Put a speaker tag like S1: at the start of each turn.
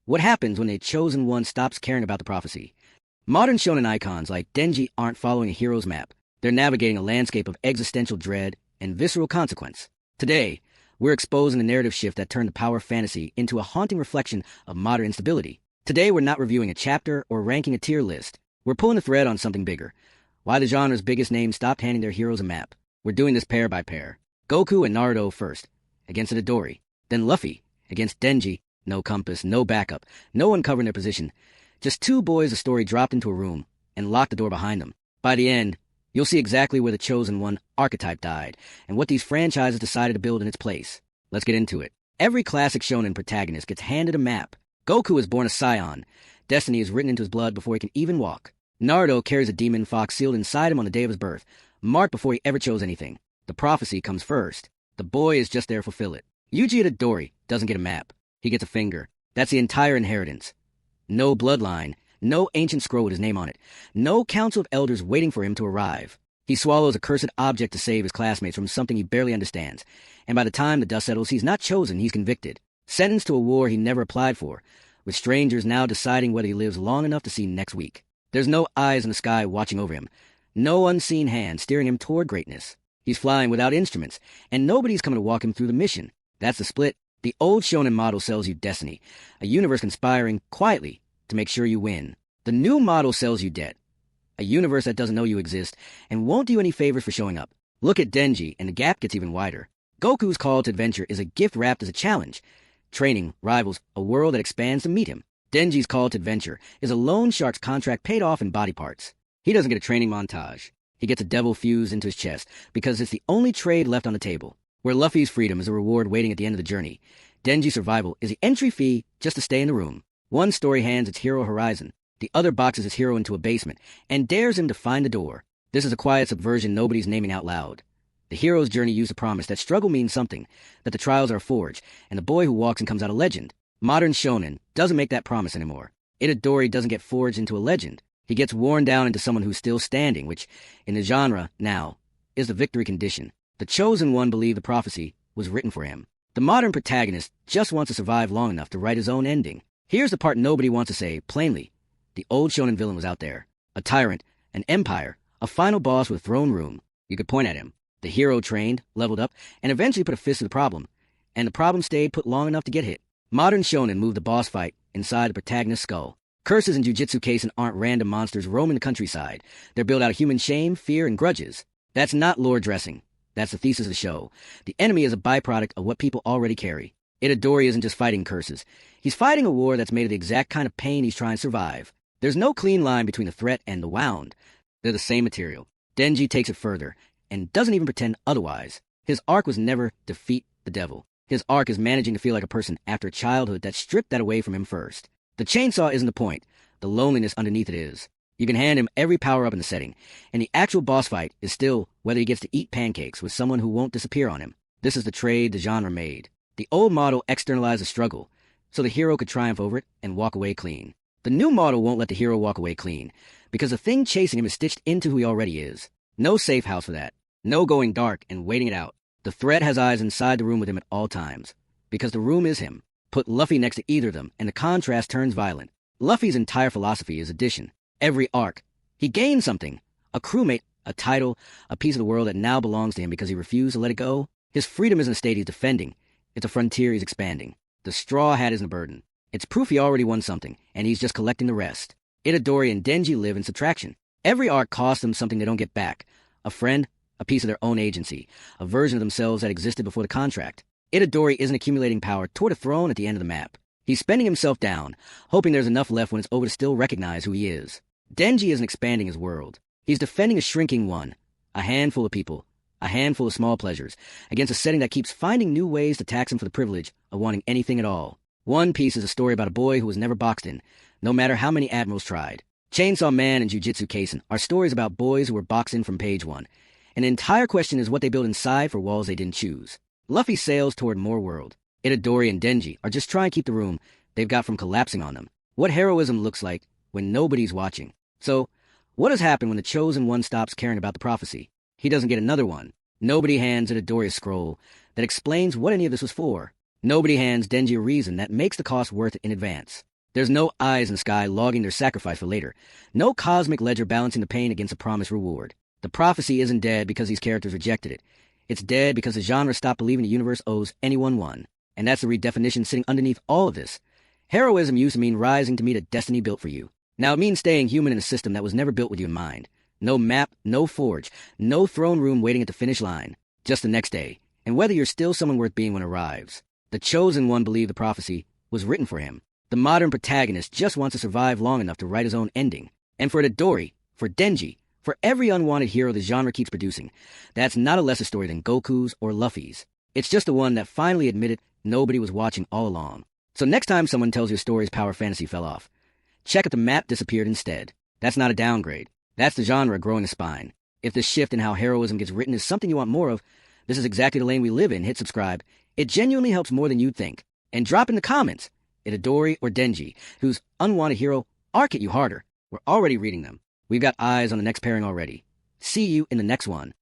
S1: What happens when the chosen one stops caring about the prophecy? Modern shonen icons like Denji aren't following a hero's map. They're navigating a landscape of existential dread and visceral consequence. Today, we're exposing a narrative shift that turned the power of fantasy into a haunting reflection of modern instability. Today, we're not reviewing a chapter or ranking a tier list. We're pulling the thread on something bigger. Why the genre's biggest names stopped handing their heroes a map. We're doing this pair by pair. Goku and Naruto first, against Itadori. Then Luffy, against Denji. No compass, no backup, no one covering their position. Just two boys a story dropped into a room and locked the door behind them. By the end, you'll see exactly where the chosen one archetype died and what these franchises decided to build in its place. Let's get into it. Every classic shonen protagonist gets handed a map. Goku is born a scion. Destiny is written into his blood before he can even walk. Naruto carries a demon fox sealed inside him on the day of his birth, marked before he ever chose anything. The prophecy comes first. The boy is just there to fulfill it. Yuji Itadori doesn't get a map. He gets a finger. That's the entire inheritance. No bloodline, no ancient scroll with his name on it, no council of elders waiting for him to arrive. He swallows a cursed object to save his classmates from something he barely understands, and by the time the dust settles, he's not chosen, he's convicted. Sentenced to a war he never applied for, with strangers now deciding whether he lives long enough to see next week. There's no eyes in the sky watching over him, no unseen hand steering him toward greatness. He's flying without instruments, and nobody's coming to walk him through the mission. That's the split. The old shonen model sells you destiny, a universe conspiring quietly to make sure you win. The new model sells you debt, a universe that doesn't know you exist and won't do you any favors for showing up. Look at Denji, and the gap gets even wider. Goku's call to adventure is a gift wrapped as a challenge. Training rivals a world that expands to meet him. Denji's call to adventure is a loan shark's contract paid off in body parts. He doesn't get a training montage. He gets a devil fused into his chest because it's the only trade left on the table. Where Luffy's freedom is a reward waiting at the end of the journey, Denji's survival is the entry fee just to stay in the room. One story hands its hero a horizon, the other boxes his hero into a basement, and dares him to find the door. This is a quiet subversion nobody's naming out loud. The hero's journey used a promise that struggle means something, that the trials are a forge, and the boy who walks and comes out a legend. Modern shonen doesn't make that promise anymore. Itadori doesn't get forged into a legend. He gets worn down into someone who's still standing, which, in the genre, now, is the victory condition. The chosen one believed the prophecy was written for him. The modern protagonist just wants to survive long enough to write his own ending. Here's the part nobody wants to say plainly. The old shonen villain was out there. A tyrant, an empire, a final boss with throne room. You could point at him. The hero trained, leveled up, and eventually put a fist to the problem. And the problem stayed put long enough to get hit. Modern shonen moved the boss fight inside the protagonist's skull. Curses in Jujutsu Kaisen aren't random monsters roaming the countryside. They're built out of human shame, fear, and grudges. That's not lore dressing. That's the thesis of the show. The enemy is a byproduct of what people already carry. Itadori isn't just fighting curses. He's fighting a war that's made of the exact kind of pain he's trying to survive. There's no clean line between the threat and the wound. They're the same material. Denji takes it further, and doesn't even pretend otherwise. His arc was never defeat the devil. His arc is managing to feel like a person after a childhood that stripped that away from him first. The chainsaw isn't the point. The loneliness underneath it is. You can hand him every power-up in the setting, and the actual boss fight is still whether he gets to eat pancakes with someone who won't disappear on him. This is the trade the genre made. The old model externalized the struggle, so the hero could triumph over it and walk away clean. The new model won't let the hero walk away clean, because the thing chasing him is stitched into who he already is. No safe house for that. No going dark and waiting it out. The threat has eyes inside the room with him at all times, because the room is him. Put Luffy next to either of them, and the contrast turns violent. Luffy's entire philosophy is addition. Every arc, he gained something. A crewmate, a title, a piece of the world that now belongs to him because he refused to let it go. His freedom isn't a state he's defending. It's a frontier he's expanding. The straw hat isn't a burden. It's proof he already won something, and he's just collecting the rest. Itadori and Denji live in subtraction. Every arc costs them something they don't get back. A friend, a piece of their own agency, a version of themselves that existed before the contract. Itadori isn't accumulating power toward a throne at the end of the map. He's spending himself down, hoping there's enough left when it's over to still recognize who he is. Denji isn't expanding his world. He's defending a shrinking one, a handful of people, a handful of small pleasures, against a setting that keeps finding new ways to tax him for the privilege of wanting anything at all. One Piece is a story about a boy who was never boxed in, no matter how many admirals tried. Chainsaw Man and Jujutsu Kaisen are stories about boys who were boxed in from page one, and the entire question is what they build inside for walls they didn't choose. Luffy sails toward more world. Itadori and Denji are just trying to keep the room they've got from collapsing on them. What heroism looks like when nobody's watching. So, what has happened when the chosen one stops caring about the prophecy? He doesn't get another one. Nobody hands Itadori a scroll that explains what any of this was for. Nobody hands Denji a reason that makes the cost worth it in advance. There's no eyes in the sky logging their sacrifice for later. No cosmic ledger balancing the pain against a promised reward. The prophecy isn't dead because these characters rejected it. It's dead because the genre stopped believing the universe owes anyone one. And that's the redefinition sitting underneath all of this. Heroism used to mean rising to meet a destiny built for you. Now it means staying human in a system that was never built with you in mind. No map, no forge, no throne room waiting at the finish line. Just the next day. And whether you're still someone worth being when it arrives. The chosen one believed the prophecy was written for him. The modern protagonist just wants to survive long enough to write his own ending. And for Itadori, for Denji, for every unwanted hero the genre keeps producing, that's not a lesser story than Goku's or Luffy's. It's just the one that finally admitted nobody was watching all along. So next time someone tells you a story's power fantasy fell off, check if the map disappeared instead. That's not a downgrade. That's the genre growing a spine. If the shift in how heroism gets written is something you want more of, this is exactly the lane we live in. Hit subscribe. It genuinely helps more than you'd think. And drop in the comments, Itadori or Denji, whose unwanted hero arc hit you harder. We're already reading them. We've got eyes on the next pairing already. See you in the next one.